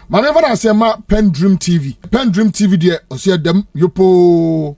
Manever I say ma PENDREAM TV. PENDREAM TV there, I see them yopo.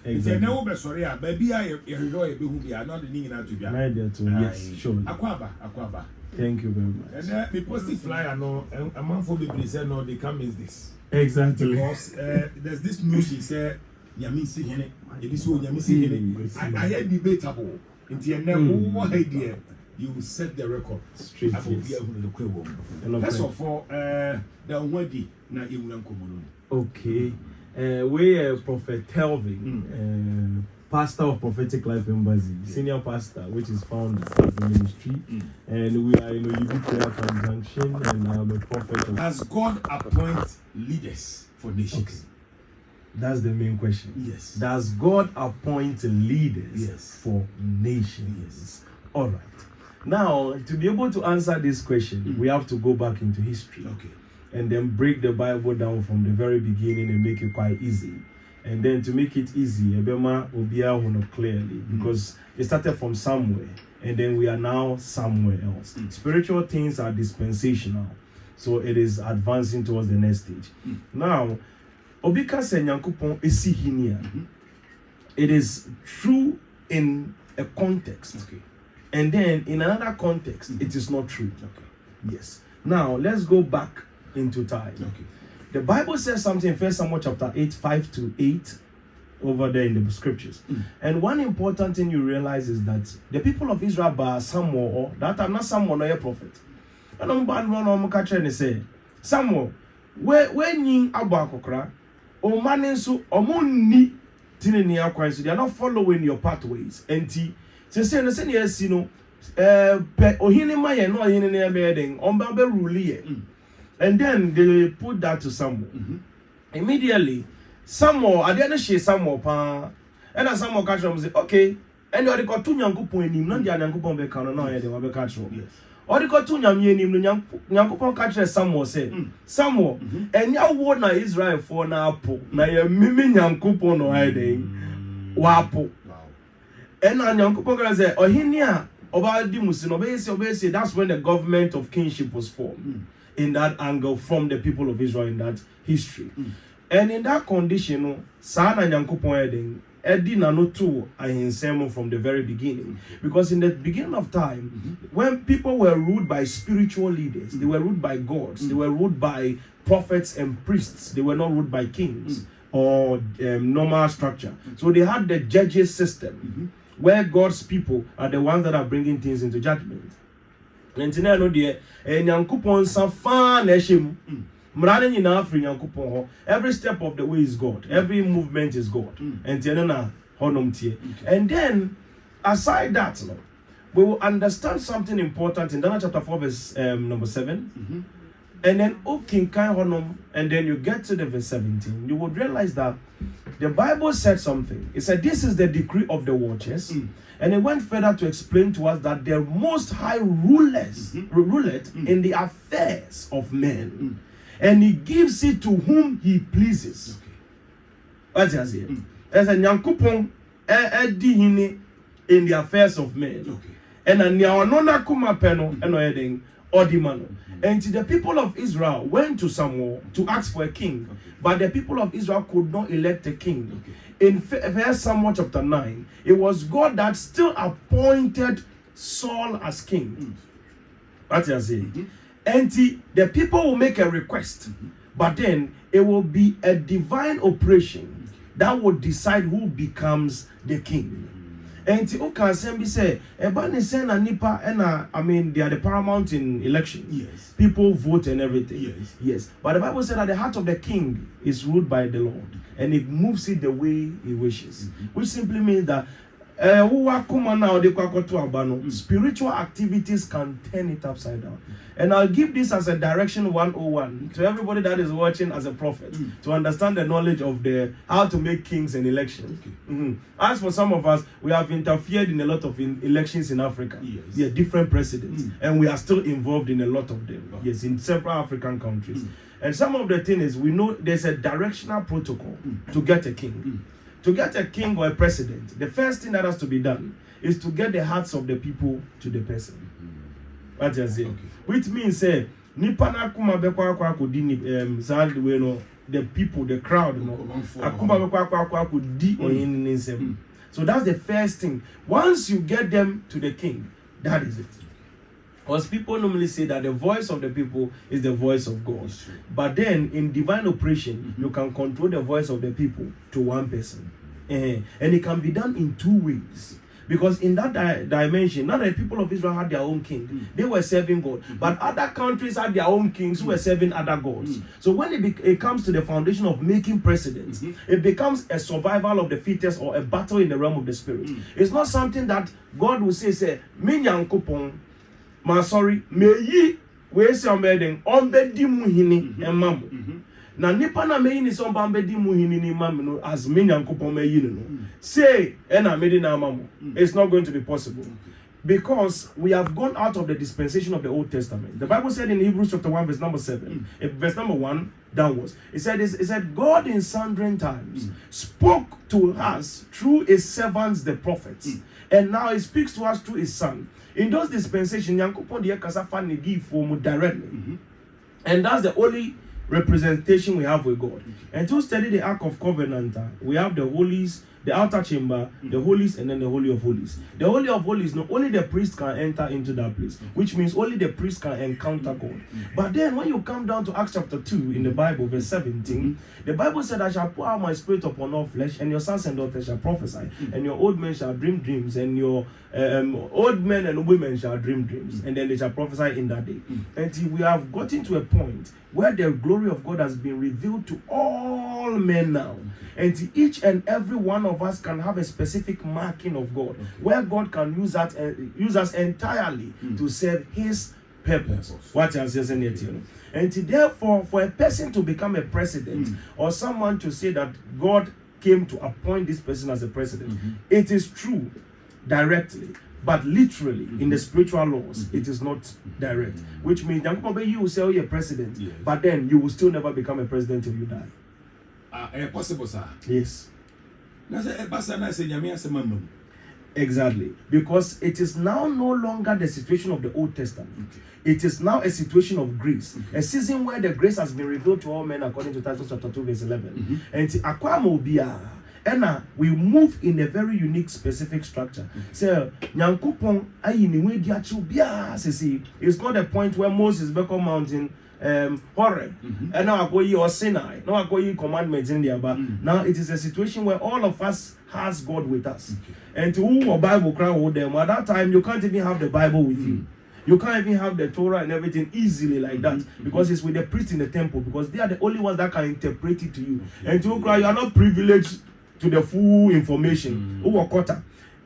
Exactly. Now, sorry, baby, I enjoy not the name to be. Yes, sure. Aquaba. Thank you very much. And then the positive flyer, no, a month for the said, no, they come is this. Exactly. Because there's this news, she said, Yami see it. It is so Yami see it. I had debatable. In the end, one idea, you will set the record straight. First of all, the one now you will come. Okay. We Prophet Telvin, pastor of Prophetic Life Embassy, senior pastor, which is found at the ministry, and we are in a UB prayer conjunction, and I'm a prophet. Does God appoint leaders for nations? Okay. That's the main question. Yes. Does God appoint leaders for nations? Yes. All right. Now, to be able to answer this question, we have to go back into history. Okay. And then break the Bible down from the very beginning and make it quite easy. And then to make it easy, Ebema will be able to know clearly, because it started from somewhere, and then we are now somewhere else. Spiritual things are dispensational, so it is advancing towards the next stage. Now, Obika Senyankupon Esihinia, it is true in a context, and then in another context, it is not true. Yes. Now, let's go back into time. The Bible says something in 1 Samuel chapter 8, 5 to 8, over there in the scriptures. And one important thing you realize is that the people of Israel by Samuel, or that I'm not Samuel, no a prophet. And I'm bad one catch and say, Samuel, when you abakokra, o maninsu o munni tinini akwansu, they are not following your pathways. And say no say yes, you know, ohini maye no ohini ne bedeng, omba be rule. And then they put that to Samuel. Immediately, Samuel, I didn't say Samuel, and as Samuel catch him, say, okay, and you are the cartoon young couple in him, not the young couple be can no, they will be catch him. Or the cartoon young young couple catch Samuel say, Samuel, and you want na Israel for na po, na ye mimi young couple no hiding, wapo. And young couple say, oh, hinia, about the Muslim, obey, that's when the government of kingship was formed. In that angle from the people of Israel in that history. And in that condition, Sana Nyankopon Eden, Edi Nanotu Ahinsemo from the very beginning. Because in the beginning of time, when people were ruled by spiritual leaders, they were ruled by gods, they were ruled by prophets and priests, they were not ruled by kings or normal structure. So they had the judges system, where God's people are the ones that are bringing things into judgment. Entina no de Nyankopon safa na ehim mrane nyina afri Nyankopon ho, every step of the way is God, every movement is God. Entina na honom tie. And then aside that, we will understand something important in Daniel chapter 4 verse number 7. And then King Kai Honum, and then you get to the verse 17, you would realize that the Bible said something. It said, this is the decree of the watchers. And it went further to explain to us that the Most High ruleth in the affairs of men. And he gives it to whom he pleases. What's he saying? As a Nyankupon in the affairs of men. And a Nyawanona Kuma Peno and Oeding Odimano. And the people of Israel went to Samuel to ask for a king, but the people of Israel could not elect a king. In 1 Samuel chapter 9, it was God that still appointed Saul as king. That's what I say. And the people will make a request, but then it will be a divine operation that will decide who becomes the king. And Oka say, Ebani sen na nipa and I mean they are the paramount in election. Yes. People vote and everything. Yes. Yes. But the Bible said that the heart of the king is ruled by the Lord, and it moves it the way he wishes. Which simply means that spiritual activities can turn it upside down. And I'll give this as a direction 101 to everybody that is watching as a prophet to understand the knowledge of how to make kings and elections. As for some of us, we have interfered in a lot of elections in Africa. Yes. Yeah, different presidents, and we are still involved in a lot of them. Yes, in several African countries. And some of the thing is, we know there's a directional protocol to get a king. To get a king or a president, the first thing that has to be done is to get the hearts of the people to the person. What you say? Which means say nipa na kuma be kwa kodi ni sad we no the people, the crowd no akuma be kwa kodi oyin ni nsem. So that's the first thing. Once you get them to the king, that is it. Because people normally say that the voice of the people is the voice of God. But then in divine operation, you can control the voice of the people to one person. And it can be done in two ways. Because in that dimension, not that the people of Israel had their own king, they were serving God. But other countries had their own kings who were serving other gods. So when it comes to the foundation of making presidents, it becomes a survival of the fittest or a battle in the realm of the spirit. It's not something that God will say, meyi we say ombeden ombedi muhini emamu na nipa na meyi ni so ombedi muhini ni mamu no as me nyankopon meyi no say na medi na mamu. It's not going to be possible because we have gone out of the dispensation of the Old Testament. The Bible said in Hebrews chapter 1 verse number 7, verse number 1 downwards, it said God in sundry times spoke to us through his servants the prophets, and now he speaks to us through his son. In those dispensations, Yankopon the Kasafa ne give for directly. And that's the only representation we have with God. And to study the Ark of Covenant, we have the holies, the outer chamber, the holies, and then the Holy of Holies. The Holy of Holies, not only the priest can enter into that place, which means only the priest can encounter God. But then when you come down to Acts chapter 2 in the Bible, verse 17, the Bible said, I shall pour out my spirit upon all flesh, and your sons and daughters shall prophesy, and your old men shall dream dreams, and your old men and women shall dream dreams, and then they shall prophesy in that day. Until we have gotten to a point where the glory of God has been revealed to all men now, and to each and every one of us can have a specific marking of God, where God can use us entirely to serve his purpose. What else is in it? And therefore, for a person to become a president, or someone to say that God came to appoint this person as a president, it is true directly, but literally in the spiritual laws, it is not direct. Which means you will say, oh, you're president, but then you will still never become a president till you die. Possible, sir. Yes. Exactly. Because it is now no longer the situation of the Old Testament. It is now a situation of grace. A season where the grace has been revealed to all men according to Titus chapter 2 verse 11. And we move in a very unique, specific structure. So, Nyankopon ayi ni we dia chubia sisi. It's not a point where Moses become mountain Horeb, and now I go you or Sinai. Now I go you commandments in there. But now it is a situation where all of us has God with us. And to whom a Bible cry with them, at that time you can't even have the Bible with you. You can't even have the Torah and everything easily like that, because it's with the priests in the temple, because they are the only ones that can interpret it to you. And to cry, you are not privileged to the full information.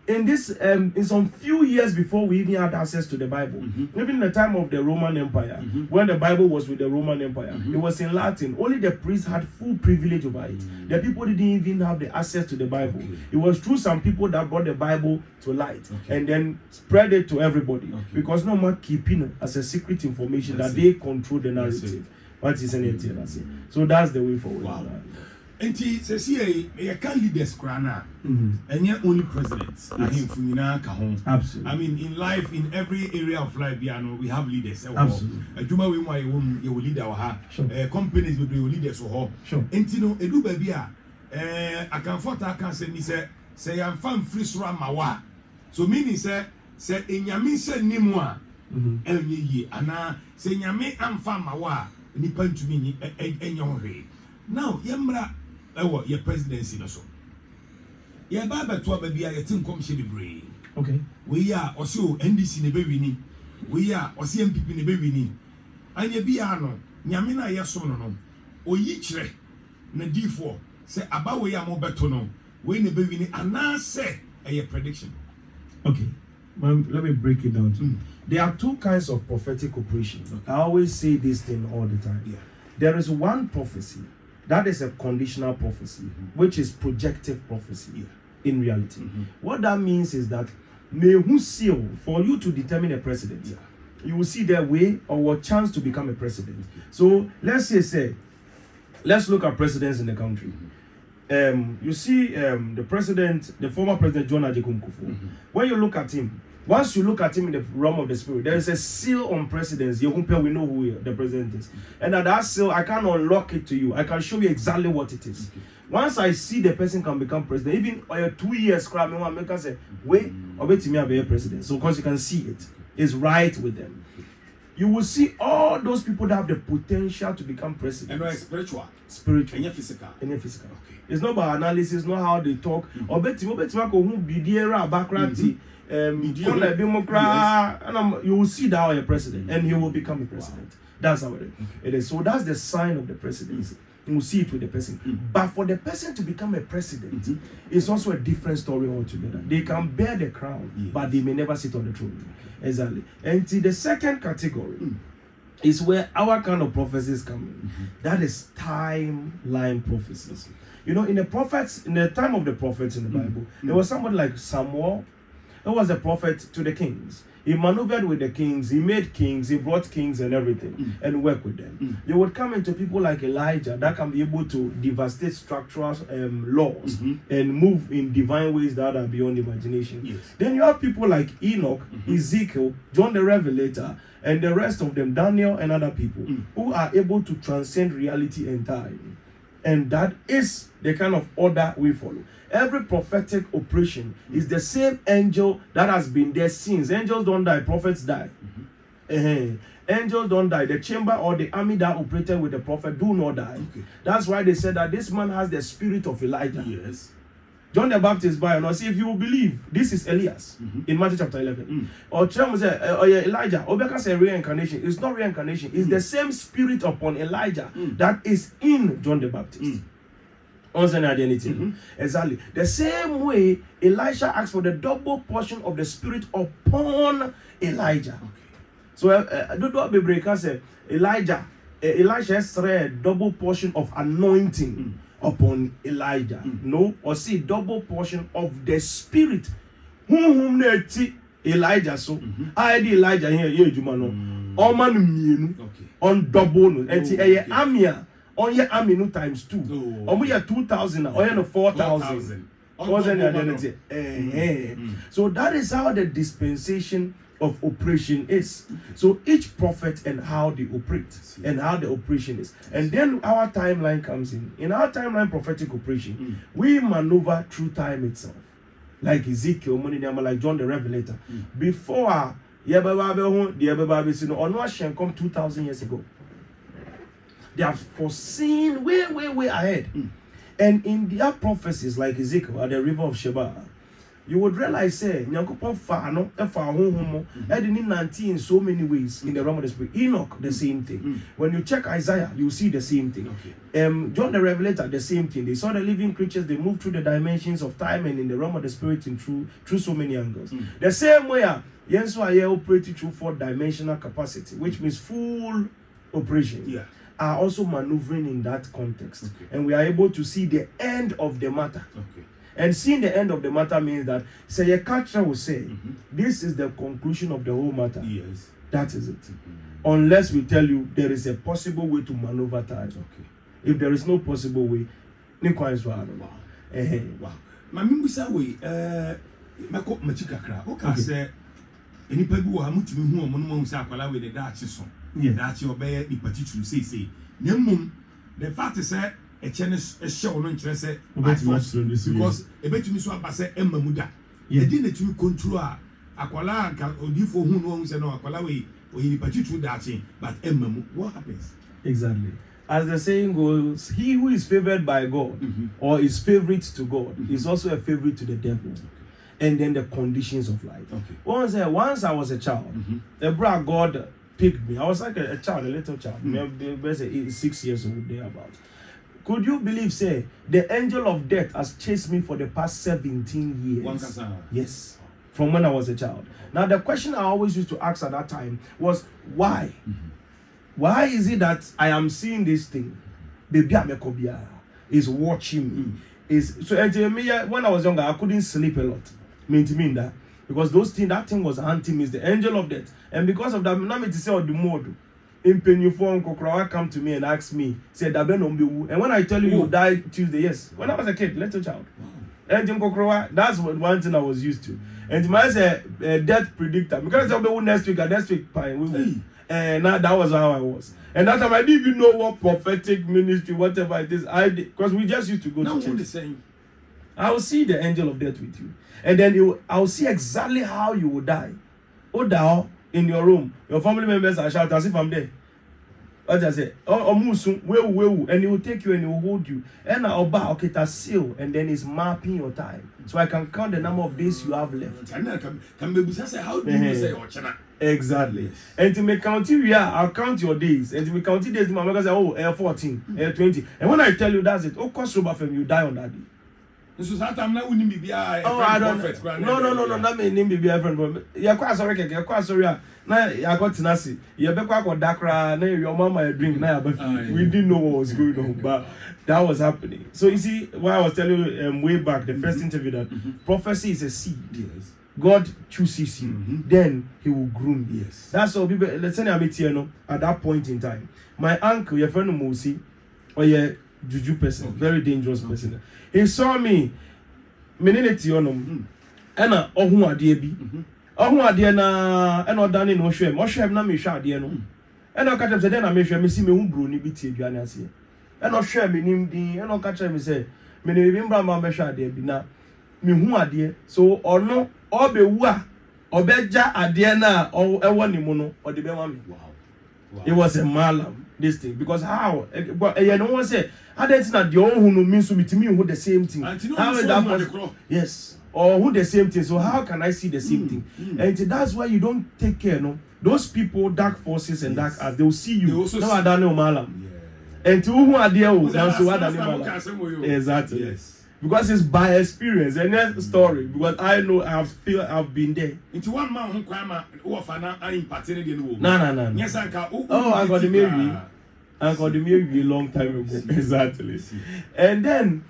In this, in some few years before we even had access to the Bible, even in the time of the Roman Empire, when the Bible was with the Roman Empire, it was in Latin. Only the priests had full privilege over it. The people didn't even have the access to the Bible. It was through some people that brought the Bible to light and then spread it to everybody, because no one keeping it as a secret information that they control the narrative. What is anything? So that's the way forward. Wow. And says here, you can't lead this crana, and yet only presidents. Absolutely. I mean, in life, in every area of life, we have leaders. Absolutely. You will lead our companies, will be leaders. Sure. And you know, edu baby, I can afford I can say I'm fan free mawa. So meaning say in Yami say nimwa, ye, and say Yami am fan mawa, nipan to me, and now, Yamra. Your presidency no so. Your Baba to baby a team come she be brave. Okay. We are also NDC ne be winning. We are also NPP ne be winning. And ye be ano, Nyamina yaso no. O yi kire na D4 say about we are more better no. We ne be winning and now say a prediction. Okay. Let me break it down. There are two kinds of prophetic operations. I always say this thing all the time. Yeah. There is one prophecy. That is a conditional prophecy, which is projective prophecy in reality. What that means is that for you to determine a president, you will see their way or chance to become a president. So let's let's look at presidents in the country. You see the former president John Ajay Kufuor. When you look at him, Once you look at him in the realm of the spirit, there is a seal on presidents. We know who the president is. And that seal, I can unlock it to you. I can show you exactly what it is. Once I see the person can become president, even 2 years, I make us say, wait, I'll bet me be a president. So because you can see it, it's right with them. You will see all those people that have the potential to become president. And spiritual. Spiritual. And physical. And physical. Okay. It's not about analysis, not how they talk. Or bet you who be there background. You will see that a president, and he will become a president. That's how it is. So that's the sign of the presidency. You will see it with the person. But for the person to become a president, it's also a different story altogether. They can bear the crown, but they may never sit on the throne. Exactly. And the second category is where our kind of prophecies come in. That is timeline prophecies. You know, in the prophets, in the time of the prophets in the Bible, there was somebody like Samuel. He was a prophet to the kings. He maneuvered with the kings, he made kings, he brought kings and everything, and worked with them. You would come into people like Elijah that can be able to devastate structural laws and move in divine ways that are beyond imagination. Then you have people like Enoch, Ezekiel, John the Revelator, and the rest of them, Daniel and other people, who are able to transcend reality and time. And that is the kind of order we follow. Every prophetic operation is the same angel that has been there since. Angels don't die, prophets die. Angels don't die. The chamber or the army that operated with the prophet do not die. That's why they said that this man has the spirit of Elijah. Yes. John the Baptist by and see if you believe this is Elias in Matthew chapter 11. Or Elijah, Obeka say reincarnation. It's not reincarnation, it's the same spirit upon Elijah that is in John the Baptist. Exactly. The same way Elisha asked for the double portion of the spirit upon Elijah. So Elisha has a double portion of anointing upon Elijah. No, or see double portion of the spirit. Elijah so I did Elijah here Jumano. On double and Amia on your Aminu times 2. Or we are 2,000 or 4,000. So that is how the dispensation of operation is. So each prophet and how they operate and how the operation is. And then our timeline comes in. In our timeline prophetic operation, we maneuver through time itself. Like Ezekiel, like John the Revelator. Before the come 2,000 years ago. They have foreseen way ahead. And in their prophecies, like Ezekiel at the river of Sheba, you would realize, in so many ways in the realm of the spirit. Enoch, the same thing. When you check Isaiah, you see the same thing. John the Revelator, the same thing. They saw the living creatures, they moved through the dimensions of time and in the realm of the spirit and through so many angles. The same way, Yenso are operating through 4-dimensional capacity, which means full operation. Are also maneuvering in that context. And we are able to see the end of the matter. And seeing the end of the matter means that, say, a catcher will say, this is the conclusion of the whole matter. Yes. That is it. Unless we tell you there is a possible way to maneuver time. If there is no possible way, wow. Mamimbusa way, Mako Machikakra, okay, say, any people who are much more Monusa with the Dutch song. That's your bear, the particular say. Nemum, the fact is that a chance a show on interest because a bet to me so pass Emma Muda. You didn't you control Aquala or for who knows and Aquala way or he particular dancing, but Emma, what happens? Exactly. As the saying goes, he who is favored by God or is favorite to God is also a favorite to the devil. And then the conditions of life. Once I was a child, the bra God picked me. I was like a child, a little child. Maybe 6 years old, thereabout. Could you believe, say, the angel of death has chased me for the past 17 years? Yes, from when I was a child. Now, the question I always used to ask at that time was, why? Why is it that I am seeing this thing? Baby Amekobia is watching me. So when I was younger, I couldn't sleep a lot. Because that thing was hunting me. It's the angel of death. And because of that, I'm not to say the mode. In Penuform, Kokra come to me and ask me, said, and when I tell you you died Tuesday, yes. When I was a kid, little child. And that's one thing I was used to. And my say death predictor. Because I'll be next week fine. We will. And that was how I was. And that time I didn't even know what prophetic ministry, whatever it is. Because we just used to go to church. I will see the angel of death with you. And then I will see exactly how you will die. Or in your room. Your family members are shouting as if I'm there. What I say? And he will take you and he will hold you. And I'll buy a seal, and then it's mapping your time. So I can count the number of days you have left. How do you say exactly. And to make count you, I'll count your days. And to make count days, my mother say, 14, 20. And when I tell you that's it, cost from you die on that day. I don't know. No. That may name be a friend. You're quite sorry. Now I got Tinasi. You're back with Dakra. Now your mama drink. Now we didn't know what was going on, but that was happening. So you see, what I was telling you way back, the first interview, that prophecy is a seed. Yes. God chooses you, then He will groom you. Yes. That's all. People, let's say I meet here at that point in time. My uncle, your friend Mosi, or your juju person, very dangerous person. He saw me, meneneti onom, ena ohun adie bi, ohun adie na ena odane no hwem na me hwe adie no, ena okatem se den na me hwe me si me hu bro ni bi tie aduane ase, ena hwe me nim din, ena okatem me se me ne bi mbra ma me hwe adie bi na me hu adie, so ono obewu a obeja adie na ewo ni mu no ode be ma me. Wow. It was a malam, this thing, because how? But you know what I say? I didn't know the own who means to me who the same thing. How is that possible? Yes, or who the same thing. So how can I see the same thing? And that's why you don't take care. No, those people, dark forces and dark arts, they will see you. No, I don't know malam. And to who are there? Exactly. Yes. Because it's by experience and that story. Because I know I've been there. Into one man who No. Yes, I got the Mary. I got the Mary a long time ago. Exactly. And then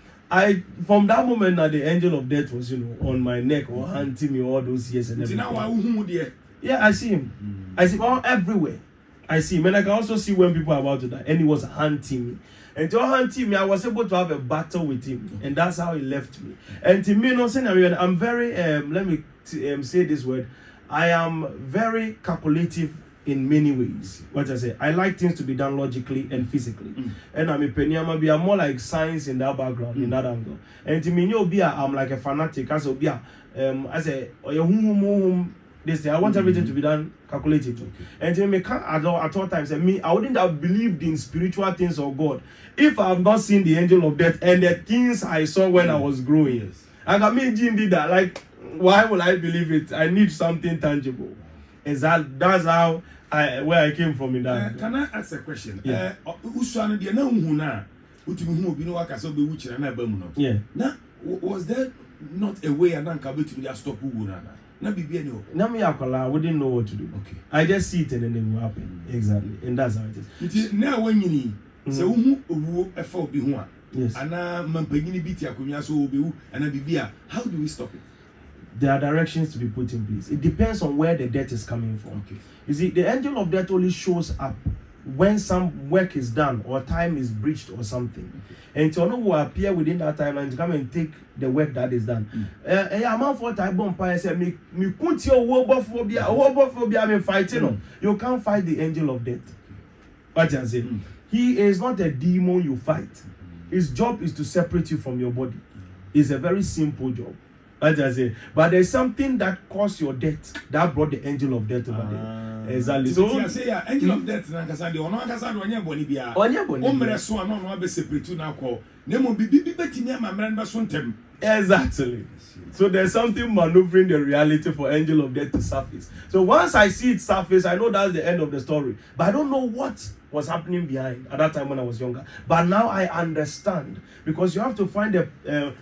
from that moment now, the angel of death was, on my neck or hunting me all those years and everything. Yeah, I see him. I see him all everywhere. I see him. And I can also see when people are about to die. And he was hunting me. And to hunting me, I was able to have a battle with him. And that's how he left me. And to me, I'm very, let me say this word. I am very calculative in many ways. What I say, I like things to be done logically and physically. And I'm a penyama, I'm more like science in that background, in that angle. And to me, I'm like a fanatic. I say, this thing. I want everything to be done calculated. And to me, at all times, I wouldn't have believed in spiritual things of God if I have not seen the angel of death and the things I saw when I was growing. And I mean, Jim did that. Like, why will I believe it? I need something tangible. That's how where I came from in that. Can I ask a question? Yeah. Yeah. Now, was there not a way and to just stop I wouldn't know what to do. Okay. I just see it and then it will happen. Exactly. And that's how it is. Now when you need so yes. How do we stop it? There are directions to be put in place. It depends on where the death is coming from. Okay. You see, the angel of death only shows up when some work is done or time is breached or something. Okay. And to know who appear within that time and to come and take the work that is done. You can't fight the angel of death. What you say? He is not a demon you fight. His job is to separate you from your body. It's a very simple job. What I say? But there's something that caused your death that brought the angel of death over there. Exactly. So I say angel of death na kasa de ono kasa do onye boni bia. Onye boni. O mere so no no be separate na ko. Nemo bibi betimi ama mran ba so ntem. Exactly. So there's something maneuvering the reality for angel of death to surface. So once I see it surface, I know that's the end of the story. But I don't know what was happening behind at that time when I was younger. But now I understand, because you have to find a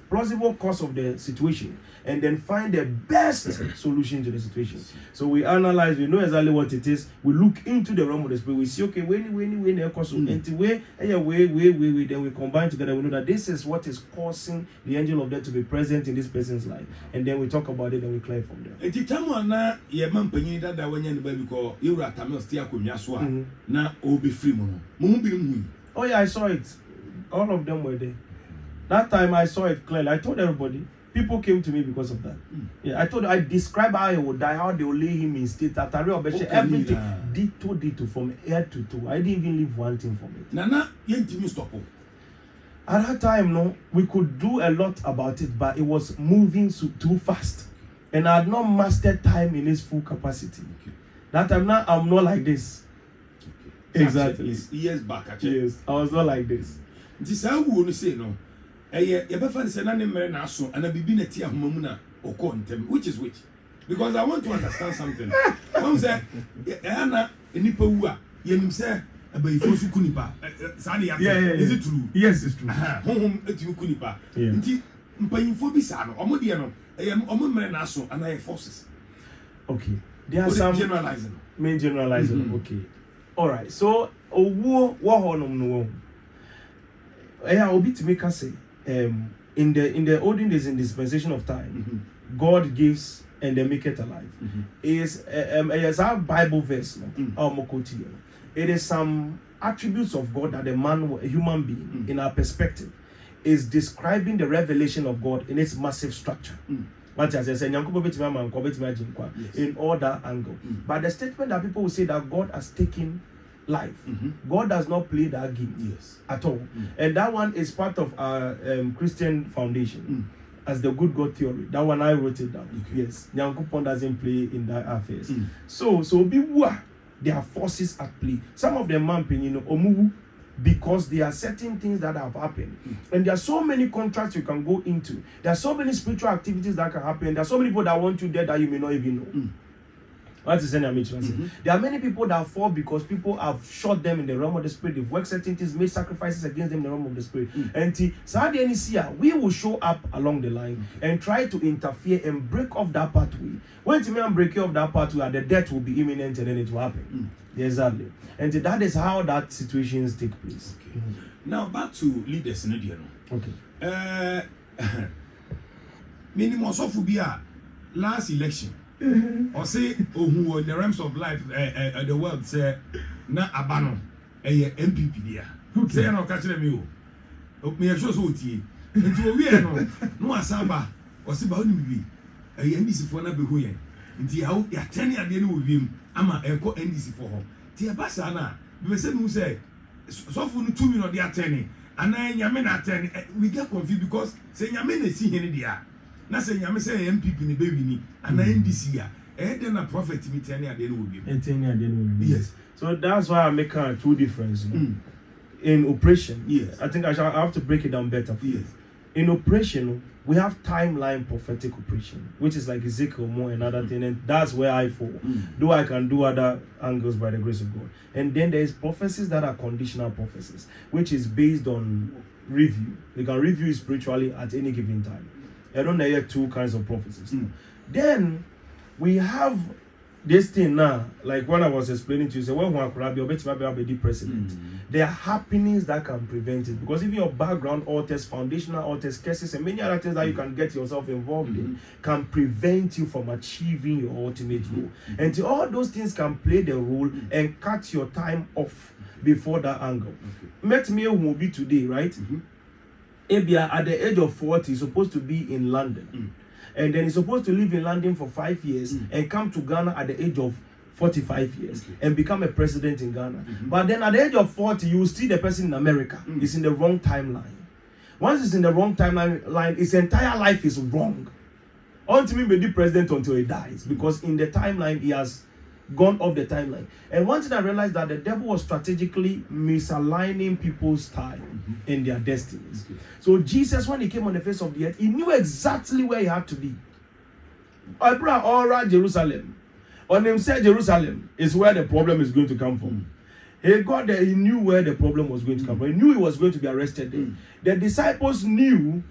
plausible cause of the situation and then find the best solution to the situation. So we analyze, we know exactly what it is. We look into the realm of the spirit. We see, okay, when then we combine together. We know that this is what is causing the angel of death to be present in this person's life. And then we talk about it and we clear from there. Oh yeah, I saw it. All of them were there. That time I saw it clearly. I told everybody. People came to me because of that. Yeah, I described how he would die, how they will lay him in state, everything. Dito from head to toe. I didn't even leave one thing from it. Nana, you didn't stop. At that time, no, we could do a lot about it, but it was moving too fast. And I had not mastered time in its full capacity. That time now, I'm not like this. Exactly. Years back, actually. Yes, I was not like this. This is how we want to say, no. Which is which? Because I want to understand something. One say, Anna, Nipa, Yenim say, is it true? Yes, it's true. Home at you Kunipa. Mpaying for Bisano, Omodiano, I am Omomenaso, and I have forces. Okay. There are some generalizing. Main generalizing. Okay. All right. So, war no. I will be to make us say, in the olden days in dispensation of time, God gives and they make it alive. It's our Bible verse. It is some attributes of God that a human being, in our perspective, is describing the revelation of God in its massive structure. What I said, in all that angle. But the statement that people will say that God has taken life, God does not play that game at all. And that one is part of our Christian foundation as the good God theory. That one I wrote it down. Yes, Nyankopon doesn't play in that affairs. So be what there are forces at play. Some of them omuwu, because there are certain things that have happened, and there are so many contracts you can go into. There are so many spiritual activities that can happen. There are so many people that want you dead that you may not even know. What is saying? There are many people that fall because people have shot them in the realm of the spirit. They've worked certain things, made sacrifices against them in the realm of the spirit. And we will show up along the line and try to interfere and break off that pathway. When to me and break off that pathway, the death will be imminent and then it will happen. Exactly. And that is how that situations take place. Now back to leaders in India. Okay. Minimum sophobia last election. Or say, who in the realms of life, the world say, na abano, NPP there. Say, no catch them you. Me a show so tea. Into a weird no asaba, or Siba only a NDC for na behuyen. Into how ya 10 years dealing with him, ama echo NDC for her. Tia Basana, we say, who say, so for 2 minutes they are 10, and I yamen at 10. We get confused because say yamen is seeing there. Na say nyame say NPP ni be wini and NDC ya then a prophet me tell at the end will be. Yes. So that's why I make two differences in operation. Yes. I think I have to break it down better for you. In operation, we have timeline prophetic operation, which is like Ezekiel more and other thing, and that's where I fall. Though I can do other angles by the grace of God. And then there is prophecies that are conditional prophecies, which is based on review. They can review spiritually at any given time. I don't know yet 2 kinds of prophecies. Then we have this thing now, like when I was explaining to you, say when one could be president, there are happenings that can prevent it. Because even your background alters, foundational alters, cases, and many other things that you can get yourself involved in can prevent you from achieving your ultimate goal. And all those things can play the role and cut your time off before that angle. Met me will be today, right? Abia at the age of 40 is supposed to be in London. And then he's supposed to live in London for 5 years and come to Ghana at the age of 45 years and become a president in Ghana. But then at the age of 40, you will see the person in America. It's in the wrong timeline. Once it's in the wrong timeline, his entire life is wrong. Until he may be president until he dies. Because in the timeline, he has gone off the timeline. And one thing I realized that the devil was strategically misaligning people's time and their destinies. So Jesus, when he came on the face of the earth, he knew exactly where he had to be. I brought all right Jerusalem. On him said Jerusalem is where the problem is going to come from. He got there, he knew where the problem was going to come from. He knew he was going to be arrested there. The disciples knew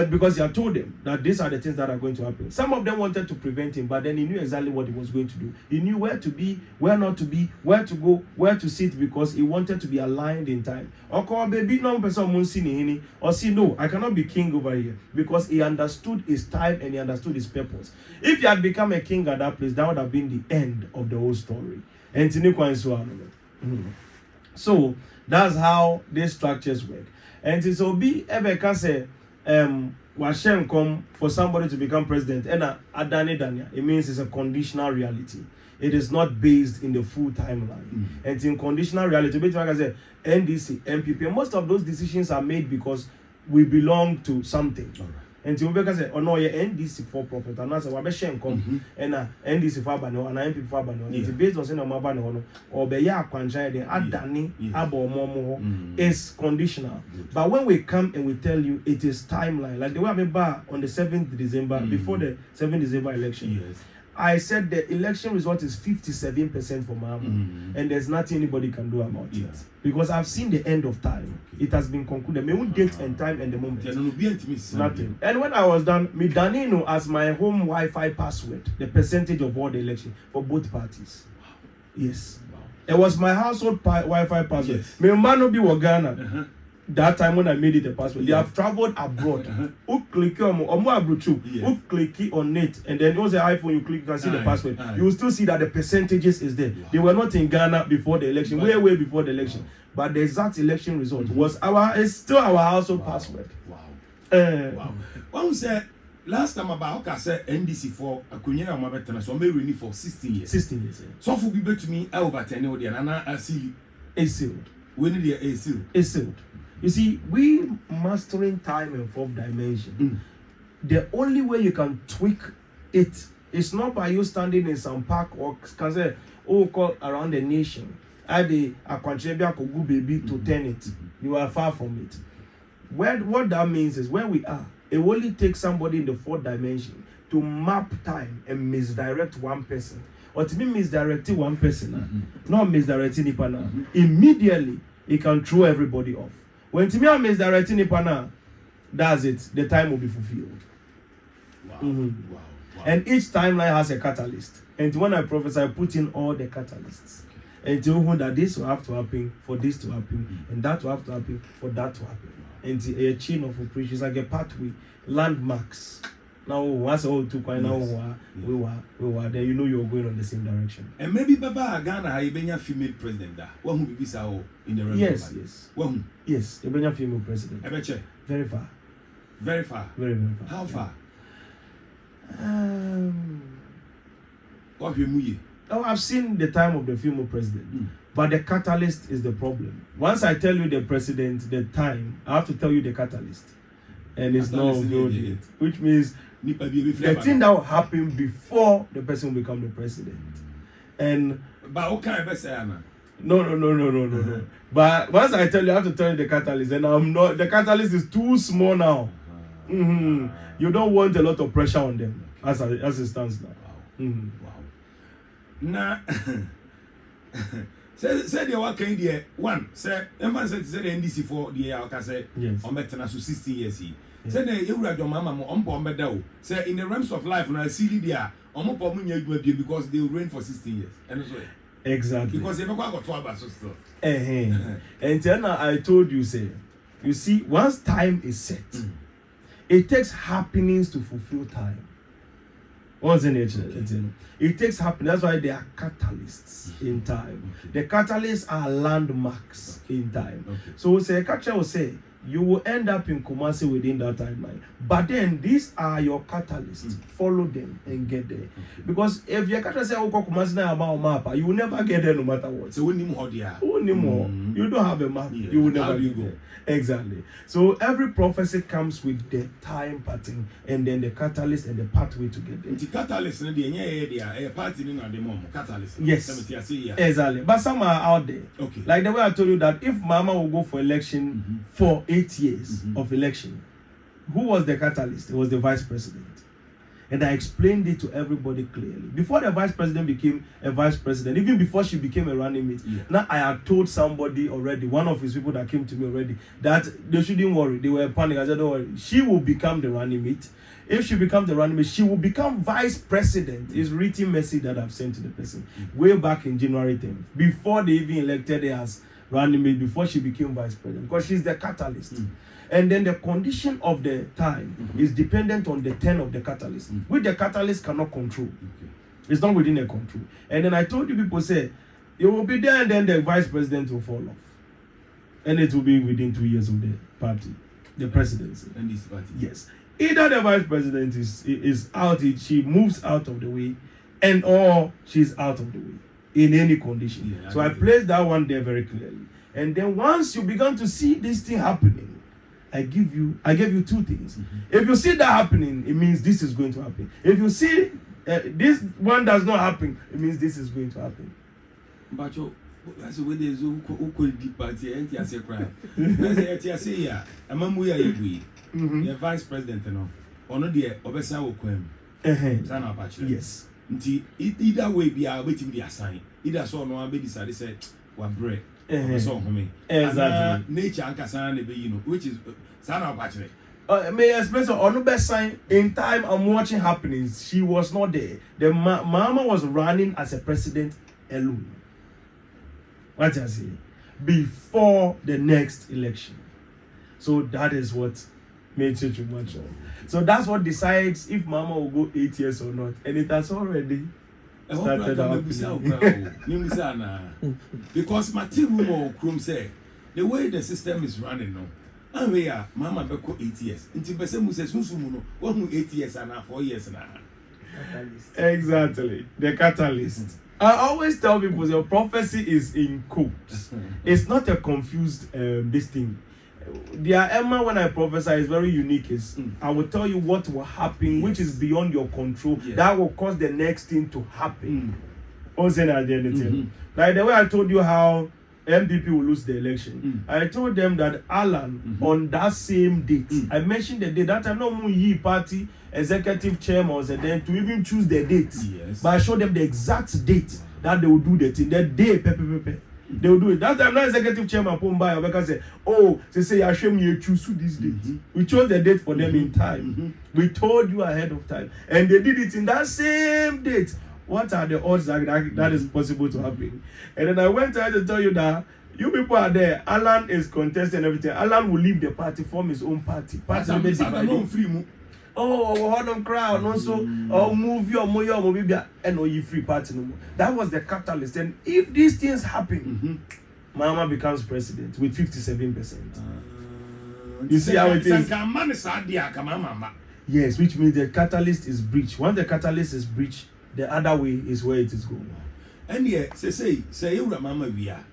because he had told them that these are the things that are going to happen. Some of them wanted to prevent him, but then he knew exactly what he was going to do. He knew where to be, where not to be, where to go, where to sit, because he wanted to be aligned in time. Or call baby no person or see no, I cannot be king over here, because he understood his time and he understood his purpose. If he had become a king at that place, that would have been the end of the whole story. And so that's how these structures work. And so be Ebeka say Washem come for somebody to become president. And Adani Dania, it means it's a conditional reality. It is not based in the full timeline. And in conditional reality, like I said, NDC, NPP, and most of those decisions are made because we belong to something. And to make us say, oh no, yeah, NDC for prophet, and that's why we come and NDC for Bano and NPP for Bano. It's based on saying Mabano or Beya Kwanjai, the Adani, Abo Momo is conditional. But when we come and we tell you it is timeline, like the way I bar on the 7th December, before the 7th December election, I said the election result is 57% for Mama, and there's nothing anybody can do about it. Because I've seen the end of time. It has been concluded. My own date and time and the moment. Nothing. And when I was done, me Danino as my home Wi-Fi password, the percentage of all the election for both parties. Yes. It was my household Wi-Fi password. Me mano be Ghana. That time when I made it a password, they have traveled abroad. Who click on who click on it, and then it was an iPhone. You click, you can see the password. You will still see that the percentages is there. They were not in Ghana before the election, way before the election. But the exact election result was it's still our household password. Wow. When we say last time about I said NDC for a kunya mabetana, so maybe for 16 years. 16 years. So for people to me over 10 or the another seal. It's sealed. When the a seal. It's sealed. You see, we mastering time and fourth dimension. The only way you can tweak it is not by you standing in some park or can say, call around the nation. I contribute to go baby to turn it. You are far from it. What that means is where we are, it only takes somebody in the fourth dimension to map time and misdirect one person. Or to be misdirecting one person, not misdirecting the partner. Immediately, it can throw everybody off. When to me I'm misdirecting the partner, that's it. The time will be fulfilled. Wow. And each timeline has a catalyst. And when I prophesy, I put in all the catalysts. And to know that this will have to happen for this to happen, and that will have to happen for that to happen. And a chain of operations, like a pathway, landmarks. Now, once all two coin now we were there, you know you're going on the same direction. And maybe Baba Ghana, I been a female president. One who be so in the realm. Yes. One. Yes, you been a female president. I bet you. Very far. Very far. Very far. How far? What you Oh, I've seen the time of the female president, but the catalyst is the problem. Once I tell you the president, the time, I have to tell you the catalyst, and it's not revealed yet, which means the thing that will happen before the person will become the president. And but what kind of say, no. But once I tell you, I have to tell you the catalyst, and I'm not. The catalyst is too small now. You don't want a lot of pressure on them as it stands now. Wow. Nah, say the work in the one, say, everyone said the NDC for the year, I say, yes, on better 16 years. Say, you read your mama on Pombedo. Say, in the realms of life, when I see the on because they will reign for 16 years. And so, exactly. Because they never got 12 hours. And then I told you, say, you see, once time is set, it takes happenings to fulfill time. What's in nature? It takes happiness. That's why they are catalysts in time. The catalysts are landmarks in time. So say, catcher will say, you will end up in Kumasi within that timeline. But then these are your catalysts. Follow them and get there. Because if your catcher say, "Oh, Kumasi na map," you will never get there no matter what. So you don't have a map. You will never get there. Exactly. So every prophecy comes with the time pattern and then the catalyst and the pathway to get there. The catalyst, a party in the mom. Catalyst. Yes. Exactly. But some are out there. Okay. Like the way I told you that if Mama will go for election for 8 years of election, who was the catalyst? It was the vice president. And I explained it to everybody clearly. Before the vice president became a vice president, even before she became a running mate, now I had told somebody already, one of his people that came to me already, that they shouldn't worry. They were panicking. I said, don't worry. She will become the running mate. If she becomes the running mate, she will become vice president. It's written message that I've sent to the person way back in January 10th, before they even elected her as running mate, before she became vice president, because she's the catalyst. And then the condition of the time is dependent on the turn of the catalyst, which the catalyst cannot control. It's not within a control. And then I told you people say, it will be there and then the vice president will fall off. And it will be within 2 years of the party, the presidency. And this party. Yes. Either the vice president is out, she moves out of the way, or she's out of the way in any condition. Yeah, so I placed that one there very clearly. And then once you begin to see this thing happening, I gave you two things. If you see that happening, it means this is going to happen. If you see this one does not happen, it means this is going to happen. But that's the way there's who could deep party and I say cry. I say, yeah, a man we are the vice president, or no dear, Obesa Oquem, Sana Pachi. Yes. Either way, be our waiting be assigned. Either so no one be decided, said, what bread, so for me. Exactly. Nature and Cassandra, which is Sana Pachi. May I explain so on the best sign in time I'm watching happenings, she was not there. The mama was running as a president alone. What I say? Before the next election. So that is what made it too much. So that's what decides if mama will go 8 years or not. And it has already started happening. Because my team Chrome say the way the system is running now. And we are mama beko 8 years. Until Besemu says Sunsumuno, 8 years and 4 years now. Exactly. The catalyst. I always tell people your prophecy is in quotes. It's not a confused this thing. Dear Emma, when I prophesy, is very unique. I will tell you what will happen, which is beyond your control. That will cause the next thing to happen. Like the way I told you how NPP will lose the election. I told them that Alan on that same date. I mentioned the date. That time no more party executive chairman was then to even choose the date. But I showed them the exact date that they will do the thing. That day, they will do it. That time, no executive chairman Pomba Obeka said, "Oh, they say I show you choose this date." We chose the date for them in time. We told you ahead of time, and they did it in that same date. What are the odds that is possible to happen? And then I went ahead to tell you that you people are there. Alan is contesting everything. Alan will leave the party, form his own party. Party will be divided. Oh, hold on, crowd, also, or move your moya, and no, you free party no more. That was the catalyst. And if these things happen, Mama becomes president with 57%. You see how it is? Yes, which means the catalyst is breached. Once the catalyst is breached, the other way is where it is going. And yeah, say you Mama Via.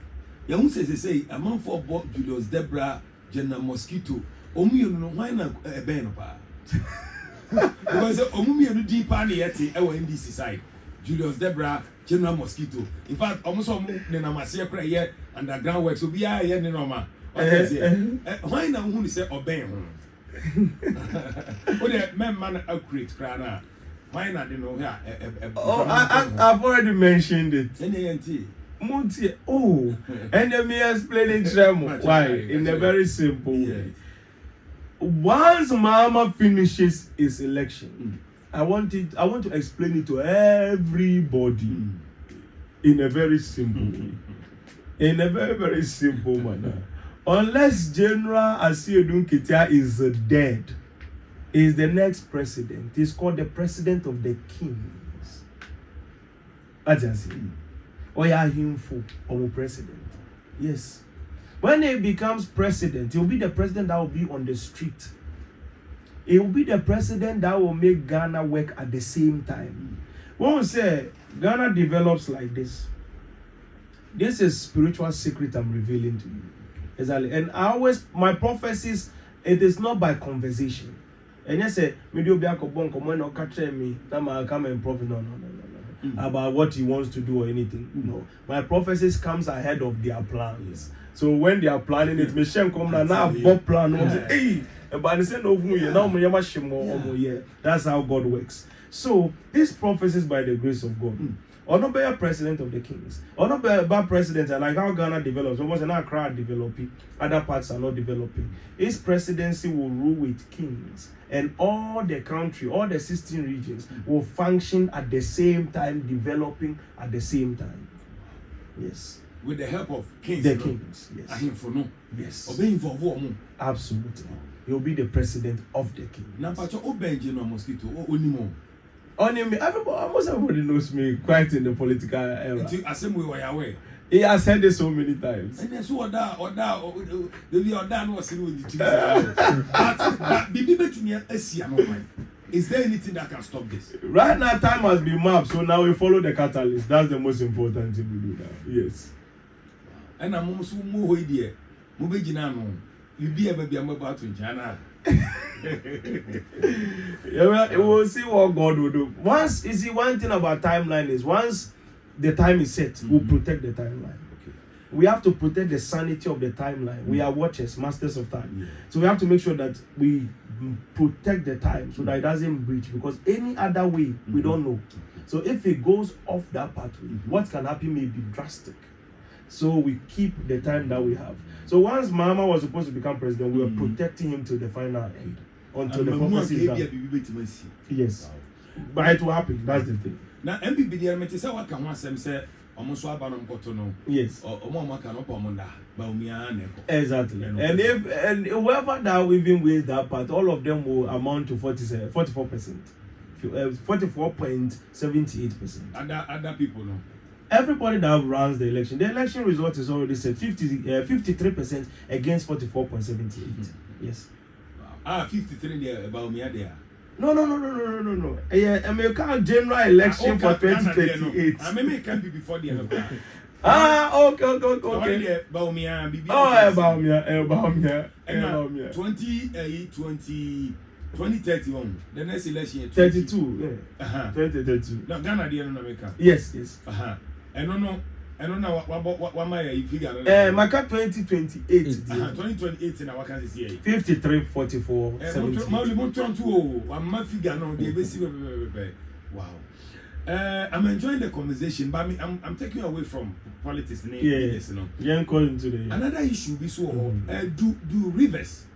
You say, a month for Bob Julius Debra, General Mosquito, no why not a Benopa? Because Omumi deep party at the NDC side. Julius Debra, General Mosquito. In fact, almost Nenamasia prayer underground works will be a yen normal. Why not who say obey? What a man outcreate crana. Why not know here? I've already mentioned it. Monty, and let me explain it. Why? In a very simple way. Once Mama finishes his election, I want to explain it to everybody in a very simple way. In a very, very simple manner. Unless General Asiodun Kitia is dead, is the next president. He's called the president of the kings. Agency. Oya Himfo, or president. Yes. When he becomes president, he will be the president that will be on the street. He will be the president that will make Ghana work at the same time. When we say Ghana develops like this, this is spiritual secret I'm revealing to you. Exactly. And my prophecies, it is not by conversation. And you say, me come and prophet. No. About what he wants to do or anything. No. My prophecies comes ahead of their plans. So when they are planning it, Michelle come now Bob plan. Hey, but they say no, that's how God works. So these prophecies by the grace of God. Or not be a president of the kings. Or not be a bad president, like how Ghana develops. Almost an Accra developing. Other parts are not developing. His presidency will rule with kings. And all the country, all the 16 regions will function at the same time, developing at the same time. Yes. With the help of kings. The kings, yes. Yes. Obeying for war. Absolutely. He'll be the president of the king. Now, but you obey General Mosquito or Onimo. Almost everybody knows me quite in the political era. He has said it so many times. And that's what maybe no was in but be to me is there anything that can stop this? Right now, time has been mapped, so now we follow the catalyst. That's the most important thing we do now. Yes. And I'm almost more idea. Mubejinano, you be a baby, I'm about to China. Yeah, we'll see what God will do. Once, you see, one thing about timeline is once the time is set, we'll protect the timeline. Okay. We have to protect the sanity of the timeline. We are watchers, masters of time. So we have to make sure that we protect the time so that it doesn't breach, because any other way we don't know. So if it goes off that pathway, what can happen may be drastic. So we keep the time that we have. So once Mama was supposed to become president, we were protecting him to the final end until the prophecy is done. Yes, but it will happen. That's the thing. Now NPP the element is what can one say almost no. Yes. Exactly. And whoever that even wins that part, all of them will amount to 44%. 44.78%. Other people no. Everybody that runs the election result is already set. 53% against 44.78. Yes. 53 there about me there. No. American general election for 2028. I mean, it can be before the end. Okay. About me, about me. 2031. The next election. 32. Yeah. 2032. Now Ghana, the America. Yes. I don't know what my figure. Maka 2028. 2028 in our country here. 53, 44, 70. Wow. I'm enjoying the conversation, but I'm taking away from politics. Another issue be so do rivers,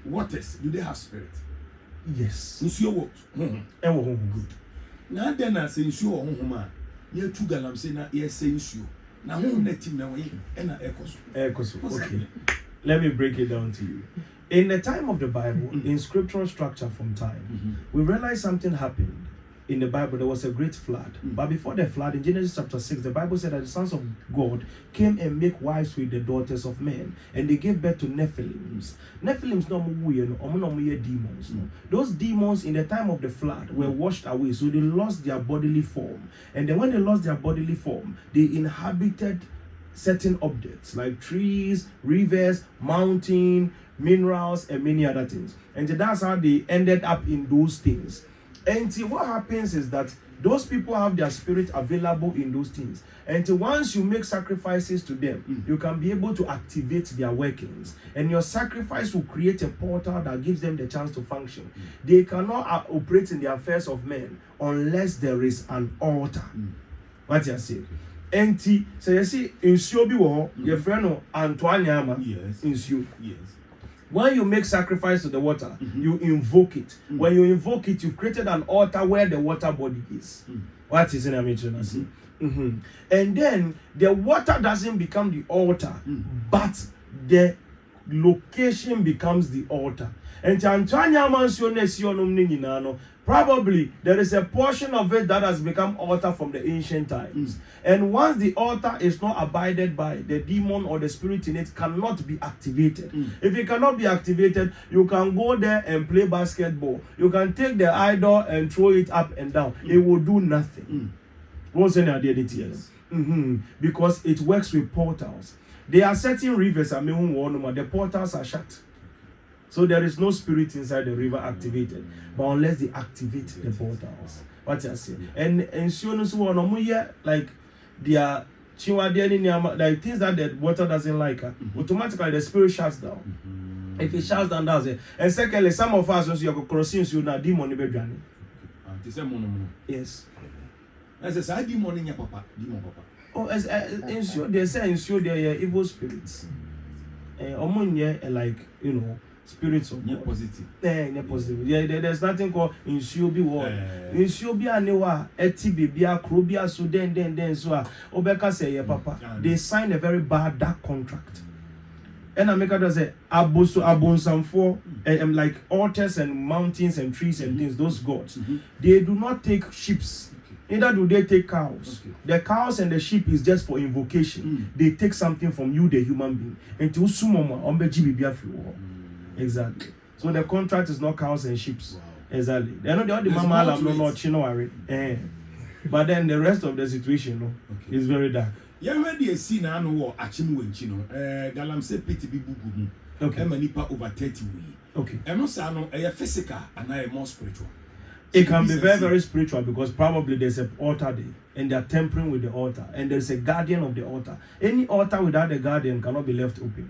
waters, do they have spirit? Yes. Insure what? Good. Now then I say insure home. You two galam say na yes say insure. Now who net him now and Ekos. Okay. Let me break it down to you. In the time of the Bible, in scriptural structure from time, we realize something happened. In the Bible, there was a great flood. But before the flood, in Genesis chapter 6, the Bible said that the sons of God came and make wives with the daughters of men. And they gave birth to Nephilims. Nephilims no demons. Those demons in the time of the flood were washed away. So they lost their bodily form. And then when they lost their bodily form, they inhabited certain objects like trees, rivers, mountains, minerals, and many other things. And that's how they ended up in those things. And what happens is that those people have their spirit available in those things. And once you make sacrifices to them, you can be able to activate their workings. And your sacrifice will create a portal that gives them the chance to function. They cannot operate in the affairs of men unless there is an altar. What you say? And so you see, in Siobi, your friend Antoine Yama, yes. in Sio. Yes. When you make sacrifice to the water, you invoke it. When you invoke it, you've created an altar where the water body is. What is in a mention? And then the water doesn't become the altar, but the location becomes the altar. And probably there is a portion of it that has become altar from the ancient times. And once the altar is not abided by, the demon or the spirit in it cannot be activated. If it cannot be activated, you can go there and play basketball. You can take the idol and throw it up and down. It will do nothing. What's any idea? Yes. Because it works with portals. There are certain rivers, the portals are shut. So there is no spirit inside the river activated, but unless they activate the portals. What you say? And so like they are like things that the water doesn't like, automatically the spirit shuts down. If it shuts down, does it? And secondly, some of us once you are crossing, you na demon be yes. As a side demon in your papa, Oh, as ensure they say ensure they are evil spirits. Like spirits of God. Positive. Yeah, there's nothing called insubi war. Insubi anewa eti bibia krobia so then so obeka say papa. They signed a very bad dark contract. And America does say abonsam for like altars and mountains and trees and things, those gods. They do not take ships Neither do they take cows. Okay. The cows and the sheep is just for invocation. They take something from you, the human being. Until sumoma exactly. So the contract is not cows and sheep. Wow. Exactly. They know the There's mama more alam to no it. no chino worry. But then the rest of the situation, no, Okay. is very dark. Yeah, when they see now no war achimu wenchi no. Galamsey pity bi bubu mu. Okay. Emma nipa over 30 we. Okay. And no say no physical and I more spiritual. It can be very, very spiritual because probably there's an altar there and they are tampering with the altar and there's a guardian of the altar. Any altar without a guardian cannot be left open.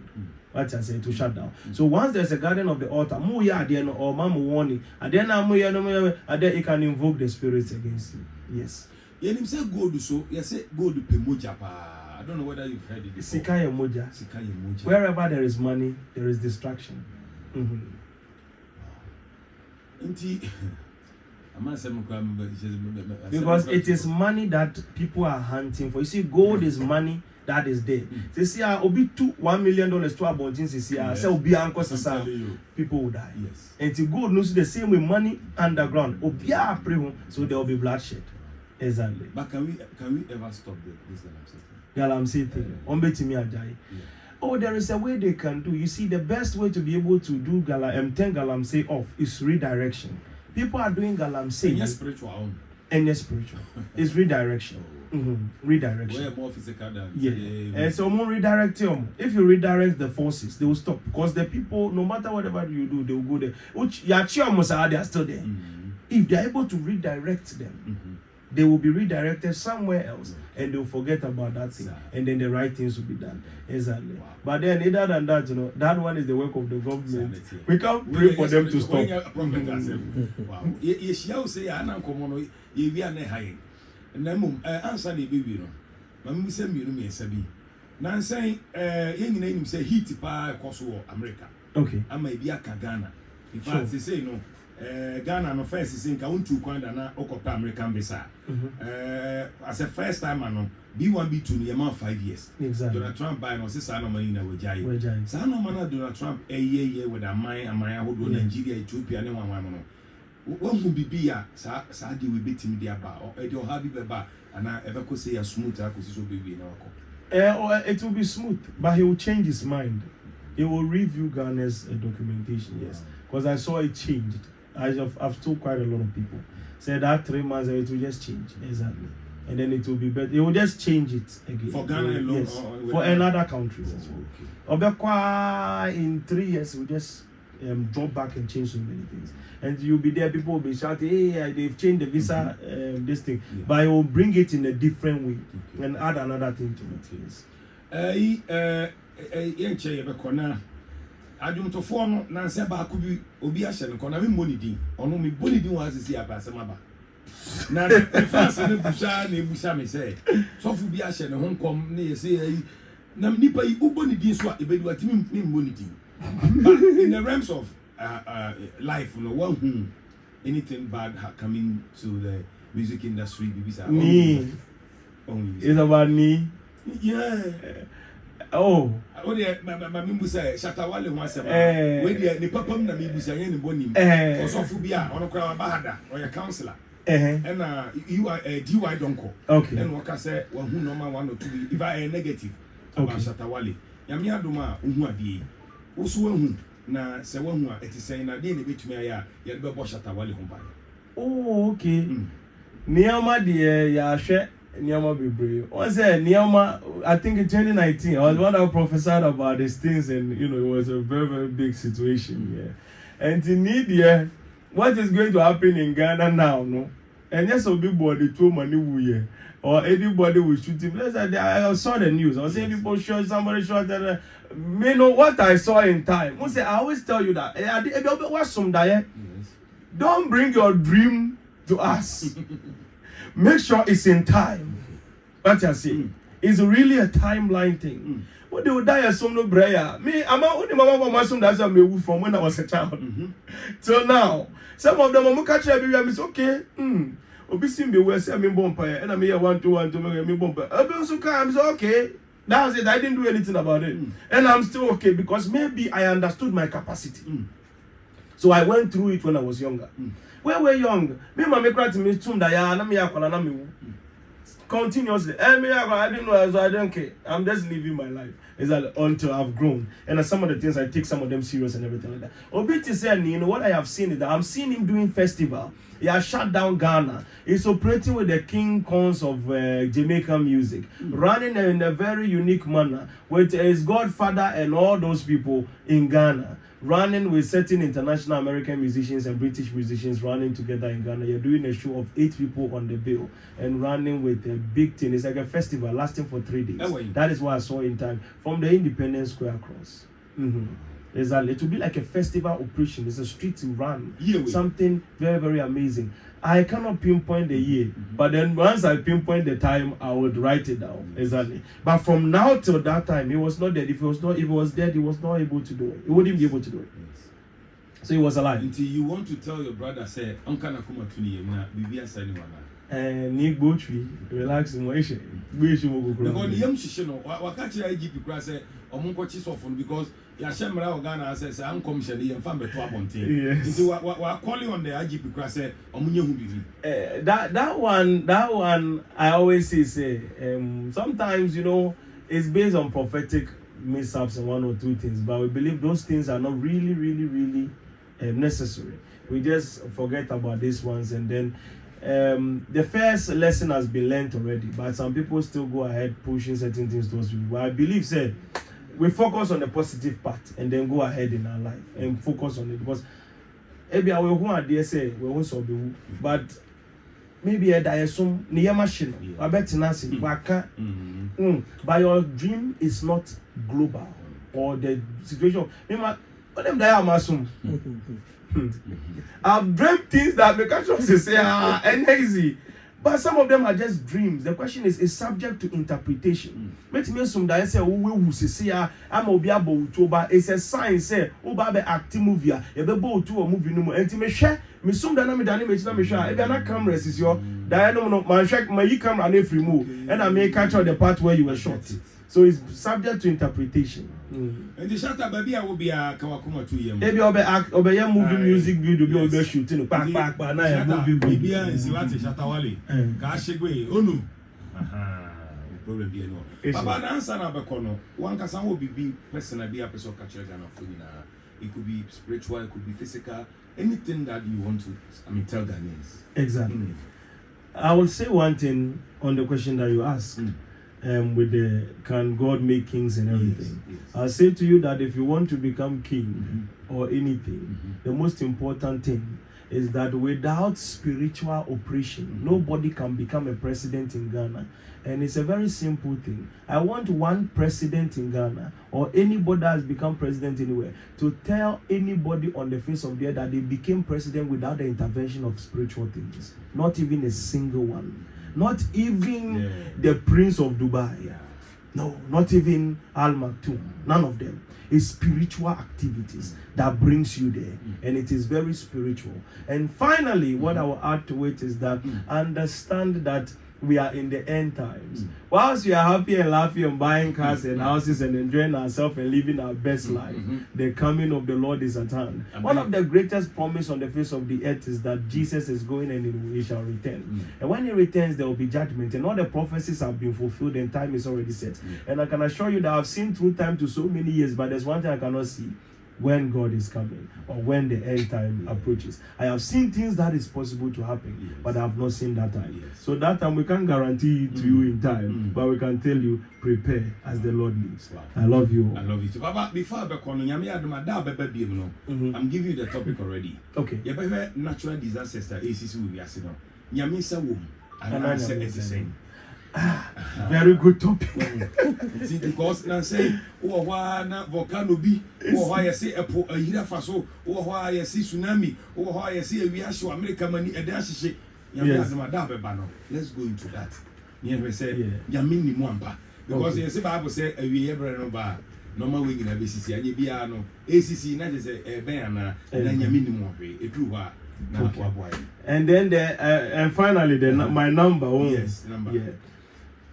What I say to shut down. So once there's a guardian of the altar, muya then or mamu warning, and then muya no and then it can invoke the spirits against you. Yes. Yenim say gold so, you say gold pe moja pa. I don't know whether you've heard it before. Sikaya moja. Sikaya moja. Wherever there is money, there is distraction. Inti Because it is money that people are hunting for. You see, gold is money that is there. They say, obi $1 million to abundance. Say, obi anko sasa, people will die. Yes. And to gold knows the same way money underground. Obi a pray, so there will be bloodshed. Exactly. But can we ever stop this Galamsey thing. Ombetimi ajay. Oh, there is a way they can do. You see, the best way to be able to do turn Galamsey off is redirection. People are doing Galamsey. And yes, spiritual. And yes, spiritual. It's redirection. Redirection. We're more physical than And so redirect them. If you redirect the forces, they will stop. Because the people, no matter whatever you do, they will go there. Which they are still there. If they are able to redirect them, they will be redirected somewhere else and they will forget about that thing. And then the right things will be done. Exactly. Wow. But then either than that, that one is the work of the government. We can't pray for them to stop. Wow. Yes, you say I am common. You are not high. And then answer the baby. Mammy send me to Sabi. Now saying, young name say heat pa Kosovo, America. Okay. I may be a Ghana. In fact, they say no. Ghana no first is in Kauntu Kwanda na Okopa American visa. As a first time I know B1 B2 ni amount 5 years. Exactly. Donald Trump buy no say sana money na wejai. Wejai. Sana mana Donald Trump year with a mine hold Nigeria Ethiopia ne wan no. One who be ya sa di we beat him there ba or e o happy beba and ever ko say a smooth acquisition baby na wako. It will be smooth, but he will change his mind. He will review Ghana's documentation, yes. Because I saw it changed. I've told quite a lot of people. Said that 3 months it will just change. Exactly. And then it will be better. It will just change it again. For Ghana alone? Yes. For another countries as well. Okay. In 3 years, we'll just drop back and change so many things. And you'll be there, people will be shouting, hey, they've changed the visa, this thing. Yeah. But I will bring it in a different way and add another thing to it. Yes. Adwumtofo no na nse ba ko bi obi ahye no kona me money din ono me boni din wa sisi abasem aba na the fans ne busa me say so fu bi ahye ne honkom ne ye say na nipa yi uboni din so a ebedi watimi me money din in the realms of life no one who anything bad coming to the music industry bibisa me only it's about me yeah. Oh, oh yeah, my say Shatta wale one seven. When the papa na me busa yen boni. Osofu bia ono kwa bahada or your counselor. And you are a DY donko. Okay. And waka say one who normal 1 or 2 if I negative about Shatta wale. Yami adoma unhu adie. Usu hu na se hu a eti say na de na betumi aya ye be bo Shatta wale ho ba. Oh, okay. Niama de ya hwe Niama Bibre. Was there Niama? I think in 2019, I was one that prophesied about these things, and it was a very, very big situation. Yeah, and in India, what is going to happen in Ghana now? No, and yes, a big body throw money we or anybody will shoot him. I saw the news. I was saying people shot somebody shot that. Me know what I saw in time. I always tell you that. Don't bring your dream to us. Make sure it's in time. What you say? It's really a timeline thing. What they would die as some no prayer. Me, I'm only mama my son that's me from when I was a child. Till now. Some of them will catch every year. It's okay. Obi simbe we say me bompa and I me 1 2 1 to me bompa. Obi so calm. Okay. That was it. I didn't do anything about it. And I'm still okay because maybe I understood my capacity. So I went through it when I was younger. when we're young, me mama cried to me tomb that ya na me akwala na me continuously. I didn't know, so I don't care. I'm just living my life. It's like until I've grown. And some of the things I take some of them serious and everything like that. Obiti said, you know, what I have seen is that I'm seeing him doing festival. He has shut down Ghana. He's operating with the King Cons of Jamaican music, running in a very unique manner with his godfather and all those people in Ghana. Running with certain international American musicians and British musicians running together in Ghana. You're doing a show of 8 people on the bill and running with a big thing. It's like a festival lasting for 3 days. That is what I saw in time from the Independence Square across. Exactly. It will be like a festival operation. It's a street to run. Something very, very amazing. I cannot pinpoint the year, but then once I pinpoint the time, I would write it down. Exactly. But from now till that time, he was not dead. If he was dead, he was not able to do it. He wouldn't be able to do it. So he was alive. Until you want to tell your brother, say, "Uncle Nakuma Tuni, na bibi asani wana." Nick Botry, relax in motion. Because the young shishino, wakachi IGP class say, "Omunko chisofun," because Yashemra Ogana says, "I'm commissioning and family to appoint." Yes. So we're calling on the IGP class say, "Omunye hubivi." That one, I always say, sometimes it's based on prophetic mishaps and 1 or 2 things, but we believe those things are not really necessary. We just forget about these ones, and then the first lesson has been learned already, but some people still go ahead pushing certain things to us. But I believe, we focus on the positive part and then go ahead in our life and focus on it, because maybe I will want to say we won't solve it, but maybe there is some near machine. I bet nothing. But your dream is not global or the situation. I've dreamt things that make us say and easy, but some of them are just dreams. The question is subject to interpretation. It's a sign say acting movie. Me some dynamic cameras is your my camera and every move, and I may catch on the part where you were shot. So it's subject to interpretation. And the Shatta baby will be a Kawakuma 2 years. Maybe I'll movie music video be shooting back but now movie video is what Shatta Wali. Kashigwe Onu. Problem be no. Baba answer na bekono. One can some will be personal be a person catch and it could be spiritual, it could be physical, anything that you want to tell Ghanaians. Exactly. I will say one thing on the question that you asked. With the can God make kings and everything. Yes. I'll say to you that if you want to become king or anything, the most important thing is that without spiritual operation, nobody can become a president in Ghana. And it's a very simple thing. I want one president in Ghana or anybody that has become president anywhere to tell anybody on the face of the earth that they became president without the intervention of spiritual things. Not even a single one. Not even the Prince of Dubai. No, not even Al Maktoum. None of them. It's spiritual activities that brings you there. And it is very spiritual. And finally, what I will add to it is that understand that we are in the end times. Whilst we are happy and laughing and buying cars and houses and enjoying ourselves and living our best life, the coming of the Lord is at hand. One of the greatest promises on the face of the earth is that Jesus is going and he shall return. And when he returns, there will be judgment. And all the prophecies have been fulfilled and time is already set. And I can assure you that I've seen through time to so many years, but there's one thing I cannot see. When God is coming or when the end time approaches. I have seen things that is possible to happen, but I have not seen that time. So that time we can't guarantee to you in time, but we can tell you, prepare as the Lord lives. I love you all. I love you too. Baba, before I I'm giving you the topic already. Okay. You have natural disasters that ACC will be asking. Nyamisa womb. And I said it's the same. Very good topic. See, because now say, oh, why na volcano be, oh, why I say a hira faso, oh, why I see tsunami, oh, why I see a Viasho America money, a dash. Let's go into that. We say, Yamini Mwamba. Because the Bible say, we ever no bar, no more wing in a BCC, and you be ACC, not as a banner, and then Yamini Mwambe, a true bar. And then and finally, my number. Yes, number. Yeah.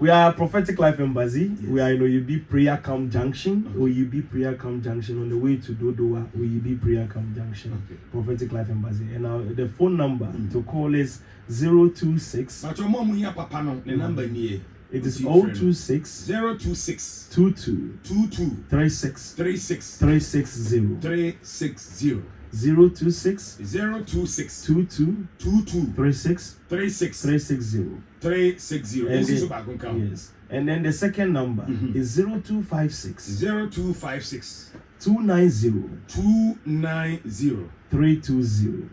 We are Prophetic Life Embassy. Yes. We are in OUB Prayer Camp Junction. OUB Prayer Camp Junction on the way to Dodowa. OUB Prayer Camp Junction. Prophetic Life Embassy. And the phone number to call is 026. But your mom here, Papa, no, the number near. It is 026 026 22 36 360 026 22 360. Yes. And then the second number is 0256 290 320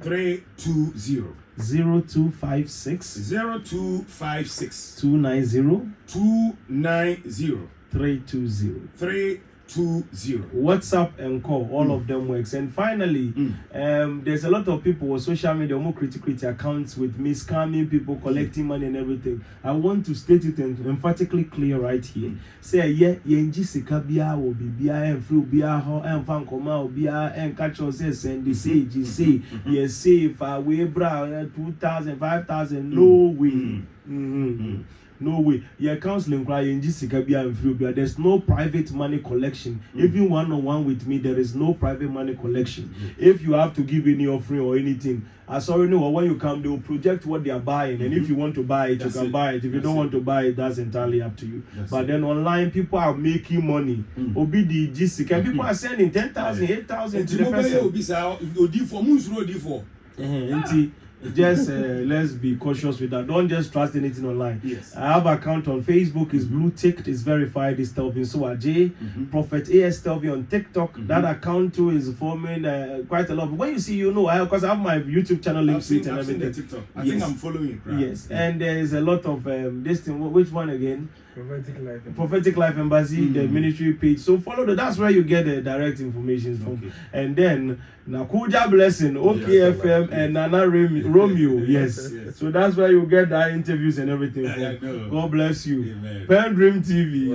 0256 290 320. WhatsApp and call, all of them works. And finally, there's a lot of people on social media, more critical accounts with me scamming people, collecting money and everything. I want to state it emphatically clear right here. Say, yeah, Jessica Bia will be Bia and Flu Bia and Fankoma Bia and catch us and NDC, say, yes, say, if I weigh bra 2,000, 5,000, no way. No way. Your counseling cry in Jessica and Flubia. There's no private money collection. Even one-on-one with me, there is no private money collection. If you have to give any offering or anything, I already know when you come, they will project what they are buying. And if you want to buy it, you can buy it. If you don't want to buy it, that's entirely up to you. But then online, people are making money. Obi the Jessica. And people are sending 10,000, 8,000 to the person. Just let's be cautious with that. Don't just trust anything online. Yes. I have an account on Facebook. It's blue ticked. It's verified. It's Telvin J. Prophet AS Telvin on TikTok. That account too is forming quite a lot. But when you see, you know, because I have my YouTube channel linked to it and everything. TikTok. I think I'm following it. Right? Yes, and there is a lot of this thing. Which one again? Prophetic Life Embassy, the ministry page. So follow that. That's where you get the direct information from. And then Nakuja Blessing, OKFM, and Nana Romeo. Yes. So that's where you get the interviews and everything from. God bless you. PENDREAM TV.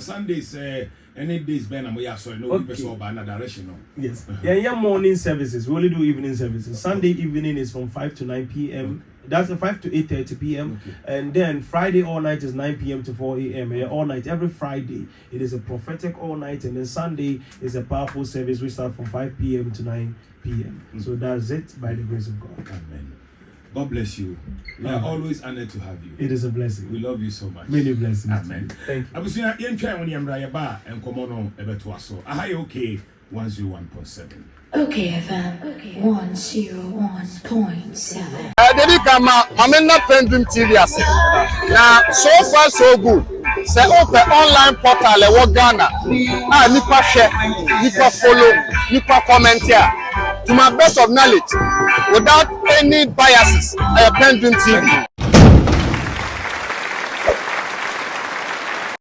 Sundays, any days, Ben, and we are sorry, no person by another direction. Yes. Yeah, morning services. We only do evening services. Sunday evening is from 5 to 9 p.m. That's 5 to 8:30 p.m. And then Friday all night is 9 p.m. to 4 a.m. All night, every Friday, it is a prophetic all night. And then Sunday is a powerful service. We start from 5 p.m. to 9 p.m. So that's it by the grace of God. Amen. God bless you. We are always honored to have you. It is a blessing. We love you so much. Many blessings. Amen. Thank you. I was saying, you try when you're and come on, Ebetuaso. I okay 101.7. Okay, FM 101.7. Dedi kama amena PENDREAM TV ase. Na so far so good. Say open online portal e wo Ghana. Ah nipa share, nipa follow, nipa comment here. To my best of knowledge, without any biases, PENDREAM TV.